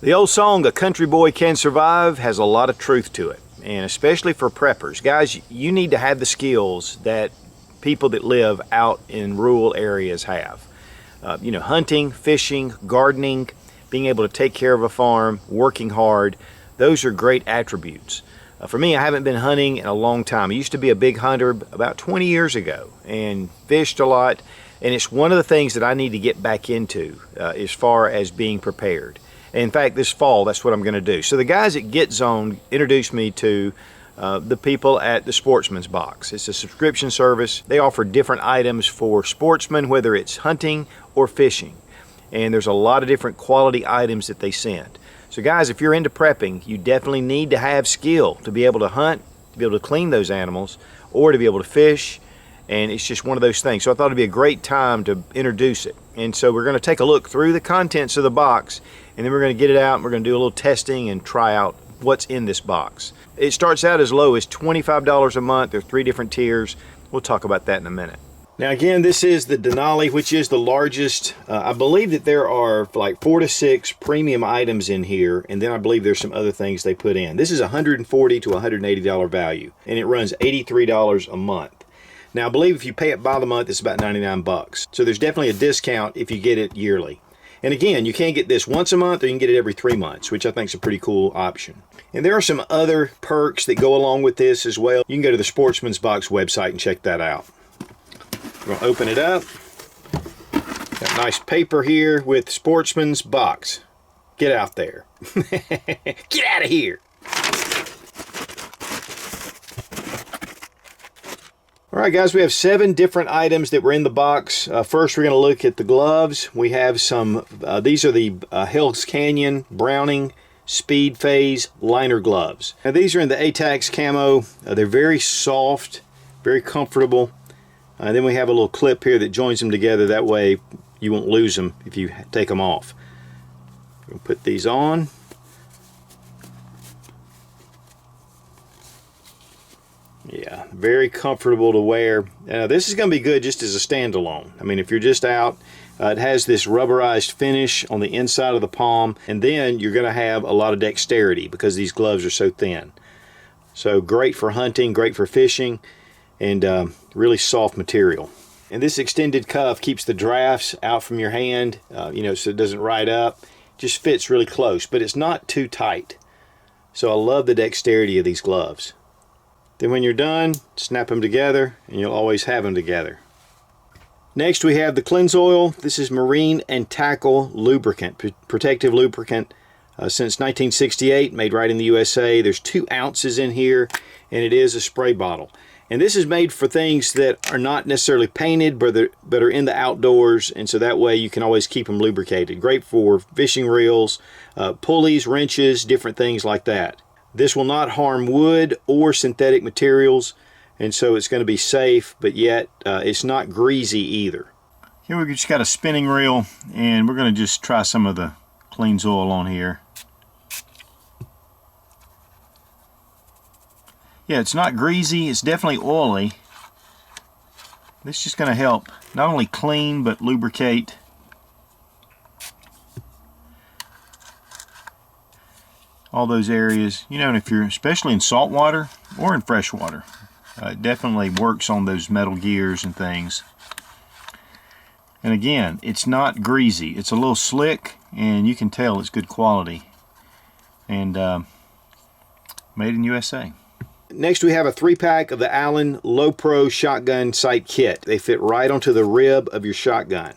The old song, "A Country Boy Can Survive," has a lot of truth to it, and especially for preppers. Guys, you need to have the skills that people that live out in rural areas have. You know, hunting, fishing, gardening, being able to take care of a farm, working hard, those are great attributes. For me, I haven't been hunting in a long time. I used to be a big hunter about 20 years ago and fished a lot, and it's one of the things that I need to get back into as far as being prepared. In fact, this fall, that's what I'm going to do. So the guys at Get Zone introduced me to the people at the Sportsman's Box. It's a subscription service. They offer different items for sportsmen, whether it's hunting or fishing. And there's a lot of different quality items that they send. So guys, if you're into prepping, you definitely need to have skill to be able to hunt, to be able to clean those animals, or to be able to fish. And it's just one of those things. So I thought it'd be a great time to introduce it. And so we're going to take a look through the contents of the box, and then we're going to get it out and we're going to do a little testing and try out what's in this box. It starts out as low as $25 a month. There are 3 different tiers. We'll talk about that in a minute. Now again, this is the Denali, which is the largest. I believe that there are like 4 to 6 premium items in here, and then I believe there's some other things they put in. This is $140 to $180 value, and it runs $83 a month. Now I believe if you pay it by the month, it's about 99 bucks. So there's definitely a discount if you get it yearly. And again, you can get this once a month, or you can get it every 3 months, which I think is a pretty cool option. And there are some other perks that go along with this as well. You can go to the Sportsman's Box website and check that out. We're going to open it up. Got nice paper here with Sportsman's Box. Get out there. Get out of here. All right, guys, we have 7 different items that were in the box. First, we're going to look at the gloves. We have some, these are the Hell's Canyon Browning Speed Phase Liner Gloves. Now, these are in the ATAX camo. They're very soft, very comfortable. Then we have a little clip here that joins them together. That way you won't lose them if you take them off. We'll put these on. Yeah, very comfortable to wear. This is going to be good just as a standalone. I mean, if you're just out, it has this rubberized finish on the inside of the palm, and then you're going to have a lot of dexterity because these gloves are so thin. So great for hunting, great for fishing, and really soft material. And this extended cuff keeps the drafts out from your hand, you know, so it doesn't ride up. Just fits really close, but it's not too tight. So I love the dexterity of these gloves. Then when you're done, snap them together, and you'll always have them together. Next, we have the Clenzoil. This is marine and tackle lubricant, protective lubricant since 1968, made right in the USA. There's 2 ounces in here, and it is a spray bottle. And this is made for things that are not necessarily painted, but are in the outdoors, and so that way you can always keep them lubricated. Great for fishing reels, pulleys, wrenches, different things like that. This will not harm wood or synthetic materials, and so it's going to be safe, but yet it's not greasy either. Here we just got a spinning reel, and we're going to just try some of the Clenzoil on here. Yeah, it's not greasy, it's definitely oily. This is just going to help not only clean, but lubricate. All those areas, you know, and if you're especially in salt water or in fresh water, it definitely works on those metal gears and things. And again, it's not greasy. It's a little slick, and you can tell it's good quality. And made in USA. Next, we have a 3-pack of the Allen Low Pro Shotgun Sight Kit. They fit right onto the rib of your shotgun.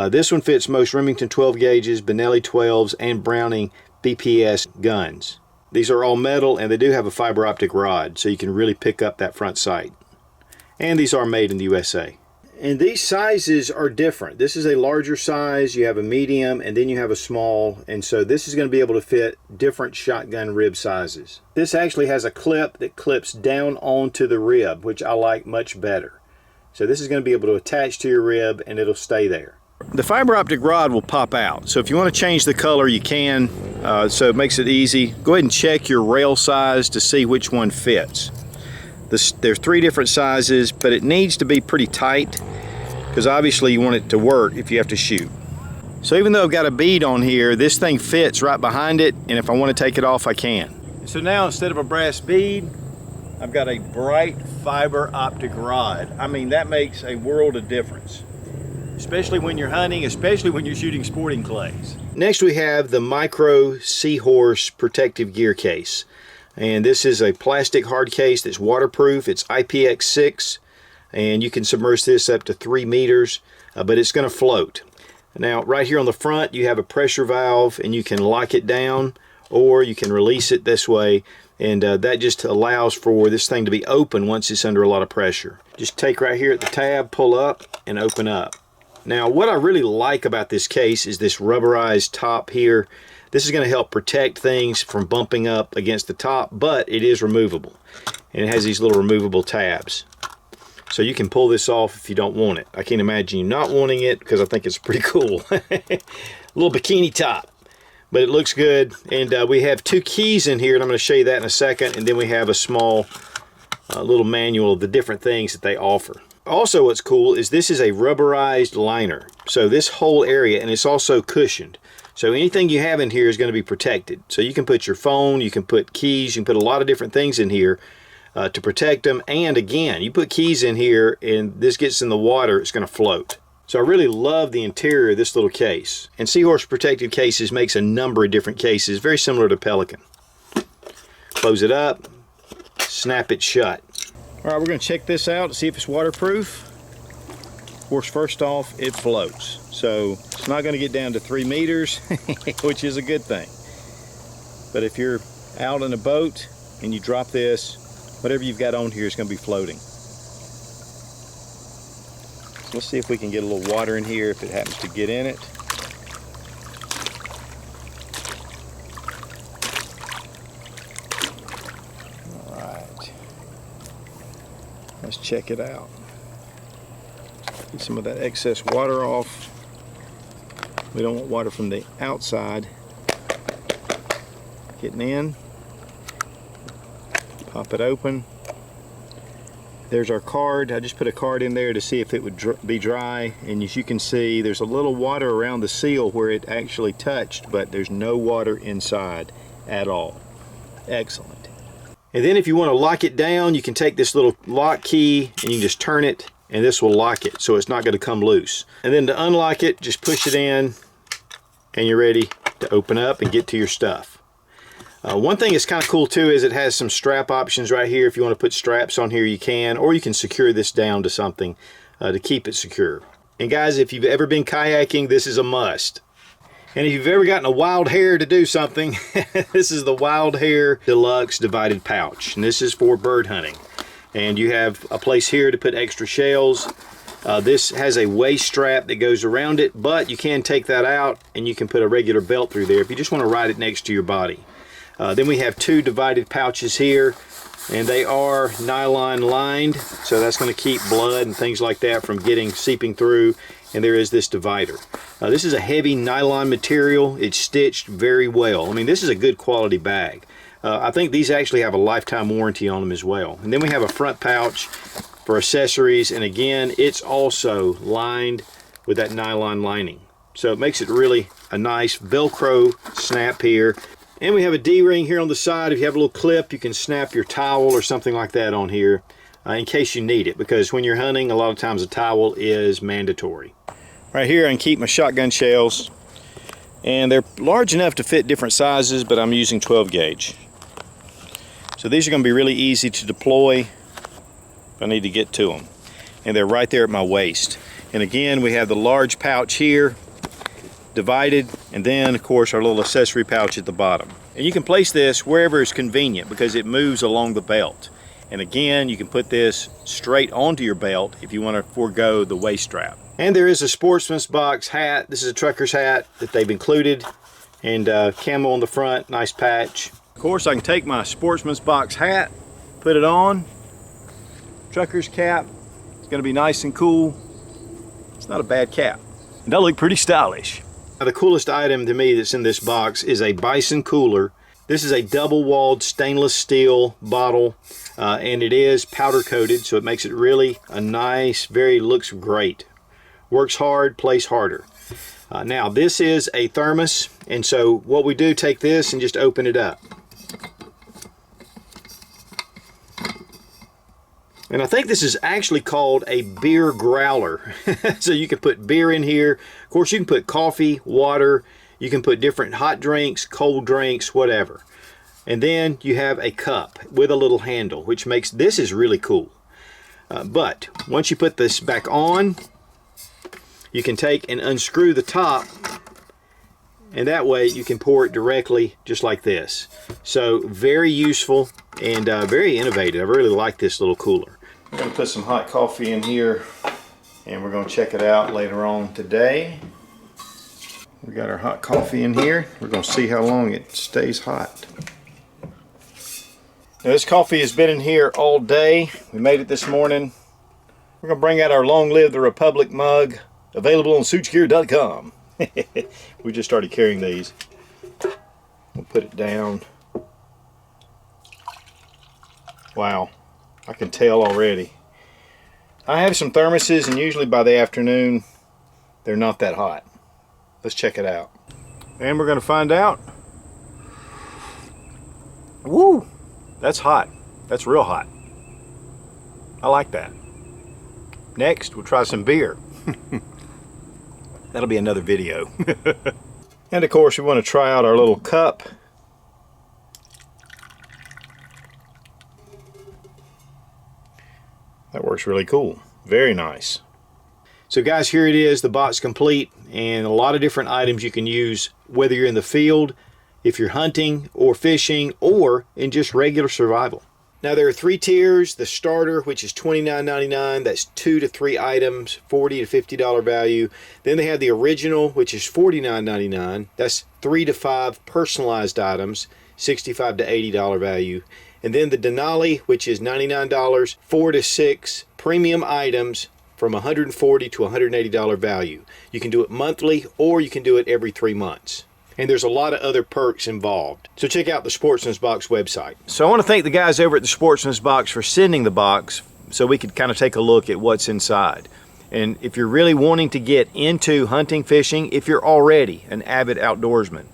This one fits most Remington 12 gauges, Danali 12s, and Browning BPS guns. These are all metal, and they do have a fiber optic rod, so you can really pick up that front sight. And these are made in the USA. And these sizes are different. This is a larger size, you have a medium, and then you have a small, and so this is going to be able to fit different shotgun rib sizes. This actually has a clip that clips down onto the rib, which I like much better. So this is going to be able to attach to your rib, and it'll stay there. The fiber optic rod will pop out, so if you want to change the color you can, so it makes it easy. Go ahead and check your rail size to see which one fits. There's 3 different sizes, but it needs to be pretty tight because obviously you want it to work if you have to shoot. So even though I've got a bead on here, this thing fits right behind it, and if I want to take it off, I can. So now instead of a brass bead, I've got a bright fiber optic rod. I mean, that makes a world of difference, especially when you're hunting, especially when you're shooting sporting clays. Next we have the Micro Seahorse protective gear case. And this is a plastic hard case that's waterproof. It's IPX6, and you can submerge this up to 3 meters, but it's going to float. Now right here on the front you have a pressure valve, and you can lock it down or you can release it this way, and that just allows for this thing to be open once it's under a lot of pressure. Just take right here at the tab, pull up, and open up. Now what I really like about this case is this rubberized top here. This is going to help protect things from bumping up against the top, but it is removable. And it has these little removable tabs. So you can pull this off if you don't want it. I can't imagine you not wanting it because I think it's pretty cool. Little bikini top. But it looks good. And we have 2 keys in here, and I'm going to show you that in a second. And then we have a small little manual of the different things that they offer. Also what's cool is this is a rubberized liner. So this whole area, and it's also cushioned. So anything you have in here is going to be protected. So you can put your phone, you can put keys, you can put a lot of different things in here to protect them. And again, you put keys in here and this gets in the water, it's going to float. So I really love the interior of this little case. And Seahorse Protective Cases makes a number of different cases, very similar to Pelican. Close it up, snap it shut. All right, we're going to check this out to see if it's waterproof. Of course, first off, it floats. So it's not going to get down to 3 meters, which is a good thing. But if you're out in a boat and you drop this, whatever you've got on here is going to be floating. So let's see if we can get a little water in here if it happens to get in it. All right. Let's check it out. Get some of that excess water off. We don't want water from the outside getting in. Pop it open. There's our card. I just put a card in there to see if it would be dry, and as you can see there's a little water around the seal where it actually touched, but there's no water inside at all. Excellent. And then if you want to lock it down, you can take this little lock key and you can just turn it, and this will lock it so it's not going to come loose. And then to unlock it, just push it in and you're ready to open up and get to your stuff. One thing that's kind of cool too is it has some strap options right here. If you want to put straps on here, you can, or you can secure this down to something to keep it secure. And guys, if you've ever been kayaking, this is a must. And if you've ever gotten a wild hare to do something, this is the Wild Hare Deluxe Divided Pouch. And this is for bird hunting. And you have a place here to put extra shells. This has a waist strap that goes around it, but you can take that out and you can put a regular belt through there if you just want to ride it next to your body. Then we have 2 divided pouches here, and they are nylon lined, so that's going to keep blood and things like that from seeping through. And there is this divider. This is a heavy nylon material. It's stitched very well. I mean, this is a good quality bag. I think these actually have a lifetime warranty on them as well. And then we have a front pouch for accessories, and again, it's also lined with that nylon lining. So it makes it really a nice Velcro snap here. And we have a D-ring here on the side. If you have a little clip, you can snap your towel or something like that on here in case you need it, because when you're hunting, a lot of times a towel is mandatory. Right here I can keep my shotgun shells, and they're large enough to fit different sizes, but I'm using 12 gauge. So these are going to be really easy to deploy if I need to get to them. And they're right there at my waist. And again, we have the large pouch here, divided, and then of course our little accessory pouch at the bottom. And you can place this wherever is convenient because it moves along the belt. And again, you can put this straight onto your belt if you want to forego the waist strap. And there is a Sportsman's Box hat. This is a trucker's hat that they've included, and camo on the front, nice patch. Of course, I can take my Sportsman's Box hat, put it on, trucker's cap. It's going to be nice and cool. It's not a bad cap. And that'll look pretty stylish. Now, the coolest item to me that's in this box is a Bison cooler. This is a double-walled stainless steel bottle, and it is powder coated, so it makes it really a nice, looks great. Works hard, plays harder. Now this is a thermos, and so what we do, take this and just open it up. And I think this is actually called a beer growler. So you can put beer in here. Of course, you can put coffee, water, you can put different hot drinks, cold drinks, whatever. And then you have a cup with a little handle, which makes this is really cool. But once you put this back on, you can take and unscrew the top, and that way you can pour it directly just like this. So very useful and very innovative. I really like this little cooler. I'm going to put some hot coffee in here, and we're going to check it out later on today. We got our hot coffee in here. We're going to see how long it stays hot. Now this coffee has been in here all day. We made it this morning. We're going to bring out our Long Live the Republic mug, available on SoochGear.com. We just started carrying these. We'll put it down. Wow, I can tell already. I have some thermoses, and usually by the afternoon they're not that hot. Let's check it out. And we're going to find out. Woo! That's hot. That's real hot. I like that. Next, we'll try some beer. That'll be another video. And of course, we want to try out our little cup. That works really cool. Very nice. So guys, here it is, the box complete, and a lot of different items you can use, whether you're in the field, if you're hunting or fishing, or in just regular survival. Now there are 3 tiers. The starter, which is $29.99, that's 2 to 3 items, $40 to $50 value. Then they have the original, which is $49.99, that's 3 to 5 personalized items, $65 to $80 value. And then the Denali, which is $99, 4 to 6 premium items from $140 to $180 value. You can do it monthly, or you can do it every 3 months. And there's a lot of other perks involved. So check out the Sportsman's Box website. So I want to thank the guys over at the Sportsman's Box for sending the box so we could kind of take a look at what's inside. And if you're really wanting to get into hunting, fishing, if you're already an avid outdoorsman,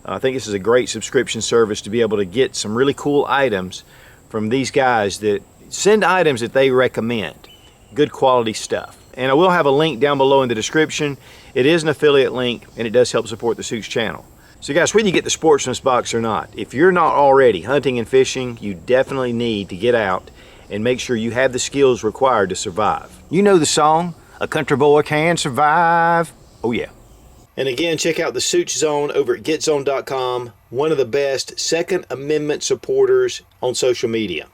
I think this is a great subscription service to be able to get some really cool items from these guys that send items that they recommend. Good quality stuff. And I will have a link down below in the description. It is an affiliate link, and it does help support the Sootch channel. So guys, whether you get the Sportsman's Box or not, if you're not already hunting and fishing, you definitely need to get out and make sure you have the skills required to survive. You know the song, "A Country Boy Can Survive." Oh yeah. And again, check out the Sootch Zone over at GetZone.com, one of the best Second Amendment supporters on social media.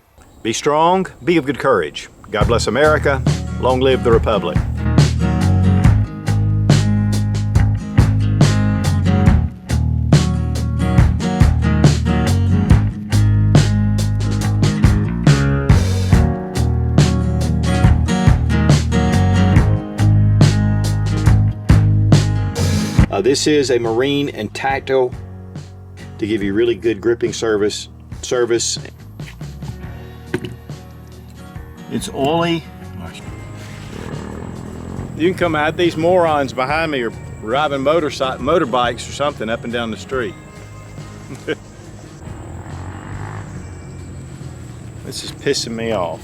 Be strong, be of good courage. God bless America. Long live the Republic. This is a marine and tactile to give you really good gripping service. It's oily. You can come out, these morons behind me are driving motorbikes or something up and down the street. This is pissing me off.